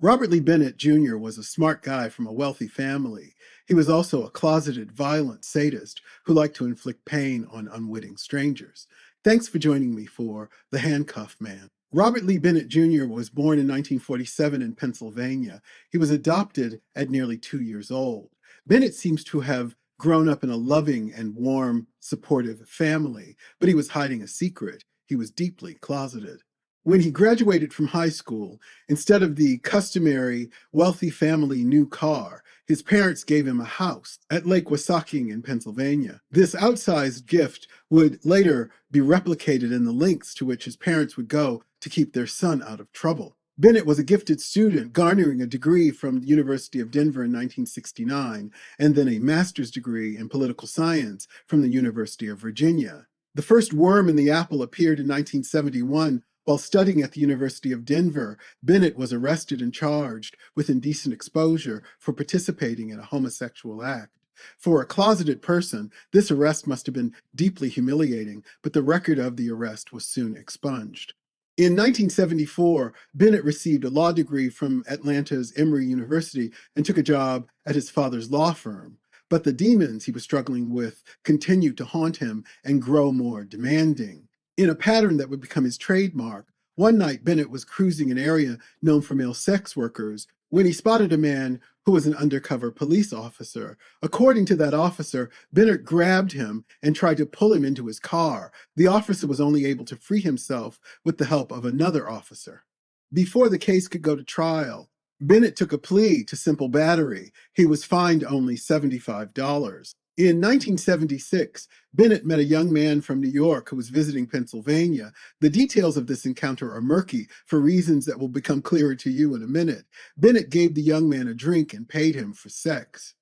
Robert Lee Bennett Jr. was a smart guy from a wealthy family. He was also a closeted, violent sadist who liked to inflict pain on unwitting strangers. Thanks for joining me for The Handcuff Man. Robert Lee Bennett Jr. was born in 1947 in Pennsylvania. He was adopted at nearly 2 years old. Bennett seems to have grown up in a loving and warm, supportive family, but he was hiding a secret. He was deeply closeted. When he graduated from high school, instead of the customary wealthy family new car, his parents gave him a house at Lake Wassaking in Pennsylvania. This outsized gift would later be replicated in the lengths to which his parents would go to keep their son out of trouble. Bennett was a gifted student, garnering a degree from the University of Denver in 1969, and then a master's degree in political science from the University of Virginia. The first worm in the apple appeared in 1971. While studying at the University of Denver, Bennett was arrested and charged with indecent exposure for participating in a homosexual act. For a closeted person, this arrest must have been deeply humiliating, but the record of the arrest was soon expunged. In 1974, Bennett received a law degree from Atlanta's Emory University and took a job at his father's law firm. But the demons he was struggling with continued to haunt him and grow more demanding. In a pattern that would become his trademark, one night Bennett was cruising an area known for male sex workers when he spotted a man who was an undercover police officer. According to that officer, Bennett grabbed him and tried to pull him into his car. The officer was only able to free himself with the help of another officer. Before the case could go to trial, Bennett took a plea to simple battery. He was fined only $75. In 1976, Bennett met a young man from New York who was visiting Pennsylvania. The details of this encounter are murky for reasons that will become clearer to you in a minute. Bennett gave the young man a drink and paid him for sex.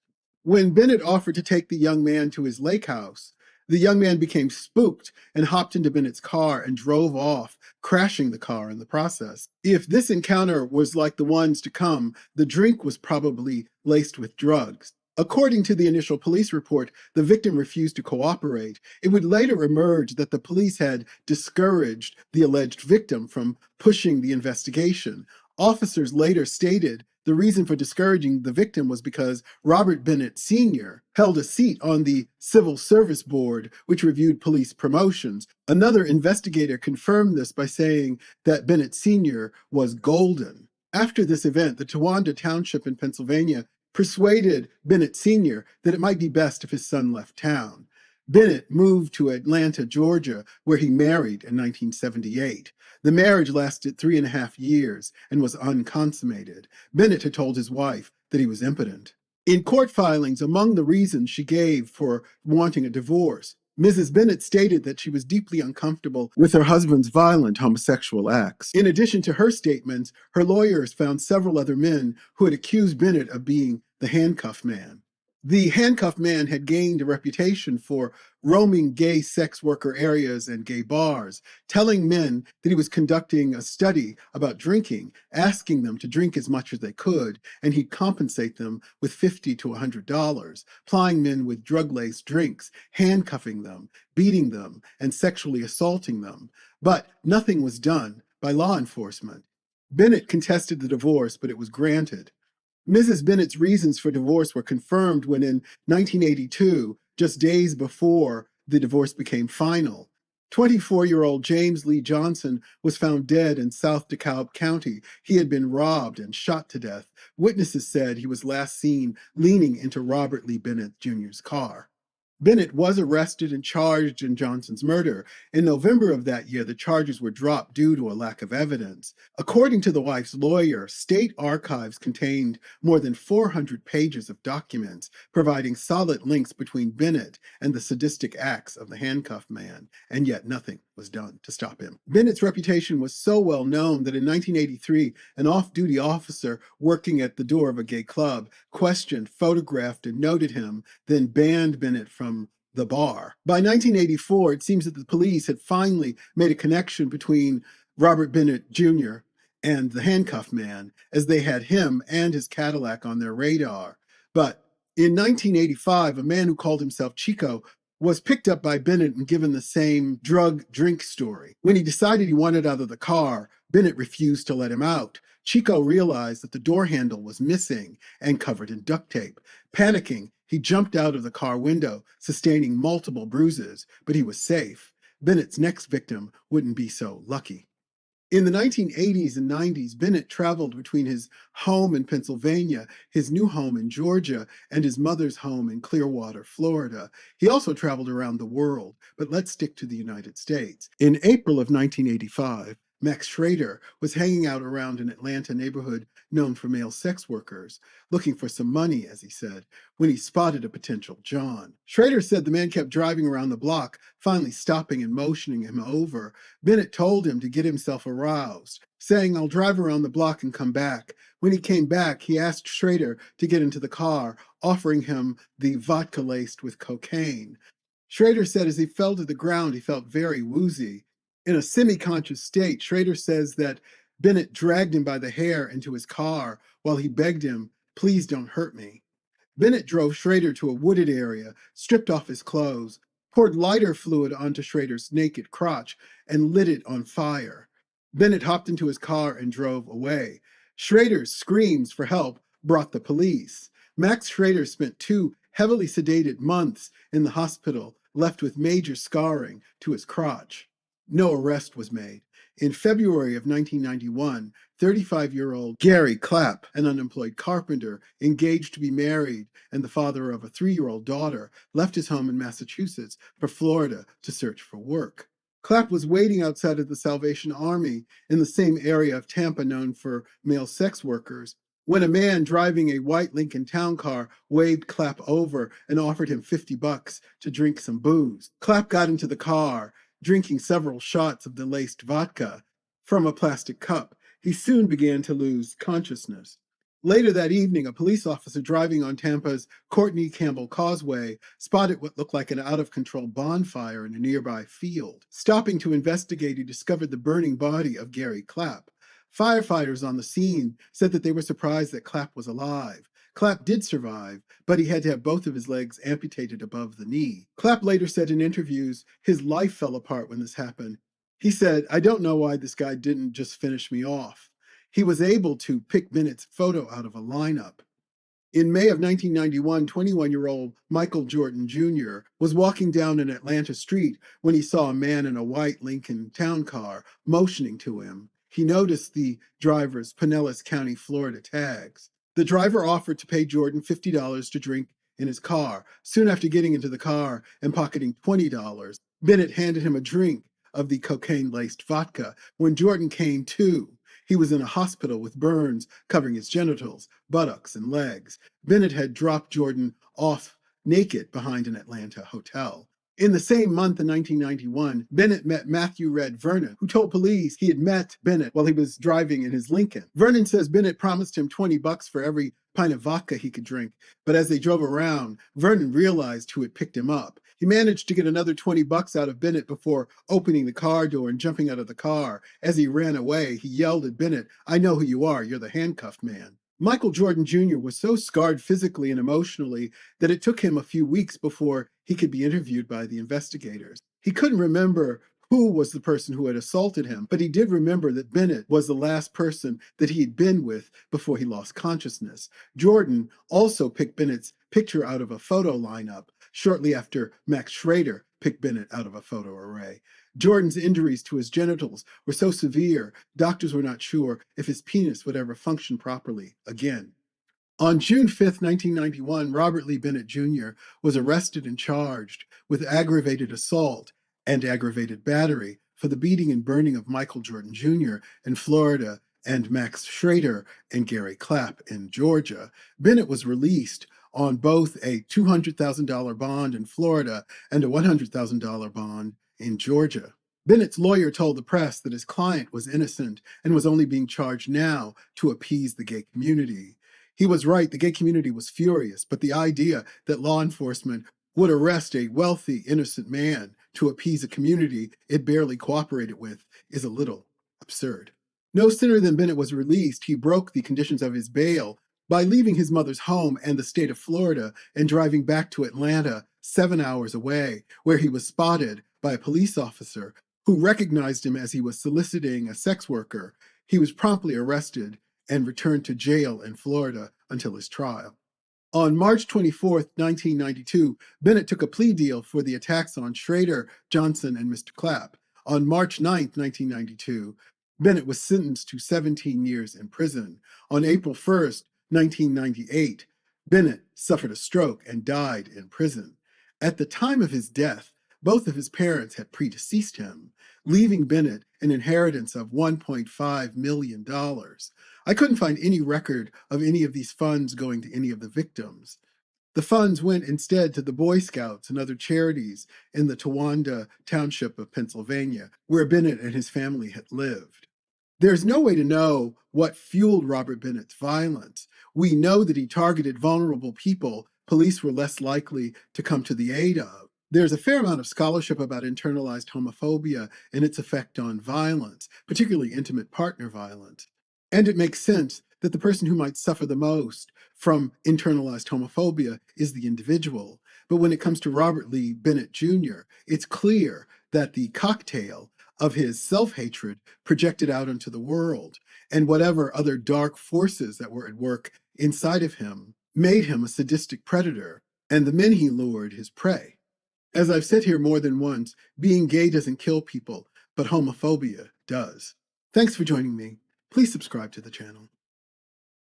When Bennett offered to take the young man to his lake house, the young man became spooked and hopped into Bennett's car and drove off, crashing the car in the process. If this encounter was like the ones to come, the drink was probably laced with drugs. According to the initial police report, the victim refused to cooperate. It would later emerge that the police had discouraged the alleged victim from pushing the investigation. Officers later stated the reason for discouraging the victim was because Robert Bennett Sr. held a seat on the Civil Service Board, which reviewed police promotions. Another investigator confirmed this by saying that Bennett Sr. was golden. After this event, the Towanda Township in Pennsylvania persuaded Bennett Sr. that it might be best if his son left town. Bennett moved to Atlanta, Georgia, where he married in 1978. The marriage lasted 3.5 years and was unconsummated. Bennett had told his wife that he was impotent. In court filings, among the reasons she gave for wanting a divorce, Mrs. Bennett stated that she was deeply uncomfortable with her husband's violent homosexual acts. In addition to her statements, her lawyers found several other men who had accused Bennett of being the handcuff man. The handcuff man had gained a reputation for roaming gay sex worker areas and gay bars, telling men that he was conducting a study about drinking, asking them to drink as much as they could, and he'd compensate them with $50 to $100, plying men with drug-laced drinks, handcuffing them, beating them, and sexually assaulting them. But nothing was done by law enforcement. Bennett contested the divorce, but it was granted. Mrs. Bennett's reasons for divorce were confirmed when in 1982, just days before the divorce became final, 24-year-old James Lee Johnson was found dead in South DeKalb County. He had been robbed and shot to death. Witnesses said he was last seen leaning into Robert Lee Bennett Jr.'s car. Bennett was arrested and charged in Johnson's murder. In November of that year, the charges were dropped due to a lack of evidence. According to the wife's lawyer, state archives contained more than 400 pages of documents, providing solid links between Bennett and the sadistic acts of the handcuff man, and yet nothing was done to stop him. Bennett's reputation was so well known that in 1983, an off-duty officer working at the door of a gay club questioned, photographed, and noted him, then banned Bennett from the bar. By 1984, it seems that the police had finally made a connection between Robert Bennett Jr. and the handcuff man, as they had him and his Cadillac on their radar. But in 1985, a man who called himself Chico was picked up by Bennett and given the same drug drink story. When he decided he wanted out of the car, Bennett refused to let him out. Chico realized that the door handle was missing and covered in duct tape. Panicking, he jumped out of the car window, sustaining multiple bruises, but he was safe. Bennett's next victim wouldn't be so lucky. In the 1980s and 90s, Bennett traveled between his home in Pennsylvania, his new home in Georgia, and his mother's home in Clearwater, Florida. He also traveled around the world, but let's stick to the United States. In April of 1985, Max Schrader was hanging out around an Atlanta neighborhood known for male sex workers, looking for some money, as he said, when he spotted a potential John. Schrader said the man kept driving around the block, finally stopping and motioning him over. Bennett told him to get himself aroused, saying, "I'll drive around the block and come back." When he came back, he asked Schrader to get into the car, offering him the vodka laced with cocaine. Schrader said as he fell to the ground, he felt very woozy. In a semi-conscious state, Schrader says that Bennett dragged him by the hair into his car while he begged him, "Please don't hurt me." Bennett drove Schrader to a wooded area, stripped off his clothes, poured lighter fluid onto Schrader's naked crotch, and lit it on fire. Bennett hopped into his car and drove away. Schrader's screams for help brought the police. Max Schrader spent 2 heavily sedated months in the hospital, left with major scarring to his crotch. No arrest was made. In February of 1991, 35-year-old Gary Clapp, an unemployed carpenter, engaged to be married and the father of a 3-year-old daughter, left his home in Massachusetts for Florida to search for work. Clapp was waiting outside of the Salvation Army in the same area of Tampa known for male sex workers when a man driving a white Lincoln Town Car waved Clapp over and offered him $50 to drink some booze. Clapp got into the car, drinking several shots of the laced vodka from a plastic cup. He soon began to lose consciousness. Later that evening, a police officer driving on Tampa's Courtney Campbell Causeway spotted what looked like an out-of-control bonfire in a nearby field. Stopping to investigate, he discovered the burning body of Gary Clapp. Firefighters on the scene said that they were surprised that Clapp was alive. Clapp did survive, but he had to have both of his legs amputated above the knee. Clapp later said in interviews his life fell apart when this happened. He said, "I don't know why this guy didn't just finish me off." He was able to pick Bennett's photo out of a lineup. In May of 1991, 21-year-old Michael Jordan Jr. was walking down an Atlanta street when he saw a man in a white Lincoln Town Car motioning to him. He noticed the driver's Pinellas County, Florida tags. The driver offered to pay Jordan $50 to drink in his car. Soon after getting into the car and pocketing $20, Bennett handed him a drink of the cocaine-laced vodka. When Jordan came to, he was in a hospital with burns covering his genitals, buttocks, and legs. Bennett had dropped Jordan off naked behind an Atlanta hotel. In the same month in 1991, Bennett met Matthew Red Vernon, who told police he had met Bennett while he was driving in his Lincoln. Vernon says Bennett promised him $20 for every pint of vodka he could drink, but as they drove around, Vernon realized who had picked him up. He managed to get another $20 out of Bennett before opening the car door and jumping out of the car. As he ran away, he yelled at Bennett, "I know who you are, you're the handcuffed man." Michael Jordan Jr. was so scarred physically and emotionally that it took him a few weeks before he could be interviewed by the investigators. He couldn't remember who was the person who had assaulted him, but he did remember that Bennett was the last person that he had been with before he lost consciousness. Jordan also picked Bennett's picture out of a photo lineup shortly after Max Schrader picked Bennett out of a photo array. Jordan's injuries to his genitals were so severe, doctors were not sure if his penis would ever function properly again. On June 5, 1991, Robert Lee Bennett Jr. was arrested and charged with aggravated assault and aggravated battery for the beating and burning of Michael Jordan Jr. in Florida and Max Schrader and Gary Clapp in Georgia. Bennett was released on both a $200,000 bond in Florida and a $100,000 bond in Georgia. Bennett's lawyer told the press that his client was innocent and was only being charged now to appease the gay community. He was right, the gay community was furious, but the idea that law enforcement would arrest a wealthy, innocent man to appease a community it barely cooperated with is a little absurd. No sooner than Bennett was released, he broke the conditions of his bail by leaving his mother's home and the state of Florida and driving back to Atlanta, 7 hours away, where he was spotted by a police officer who recognized him as he was soliciting a sex worker. He was promptly arrested and returned to jail in Florida until his trial. On March 24th, 1992, Bennett took a plea deal for the attacks on Schrader, Johnson, and Mr. Clapp. On March 9th, 1992, Bennett was sentenced to 17 years in prison. On April 1st, 1998, Bennett suffered a stroke and died in prison. At the time of his death, both of his parents had predeceased him, leaving Bennett an inheritance of $1.5 million. I couldn't find any record of any of these funds going to any of the victims. The funds went instead to the Boy Scouts and other charities in the Towanda township of Pennsylvania, where Bennett and his family had lived. There's no way to know what fueled Robert Bennett's violence. We know that he targeted vulnerable people police were less likely to come to the aid of. There's a fair amount of scholarship about internalized homophobia and its effect on violence, particularly intimate partner violence. And it makes sense that the person who might suffer the most from internalized homophobia is the individual. But when it comes to Robert Lee Bennett Jr., it's clear that the cocktail of his self-hatred projected out into the world and whatever other dark forces that were at work inside of him made him a sadistic predator, and the men he lured his prey. As I've said here more than once, being gay doesn't kill people, but homophobia does. Thanks for joining me. Please subscribe to the channel.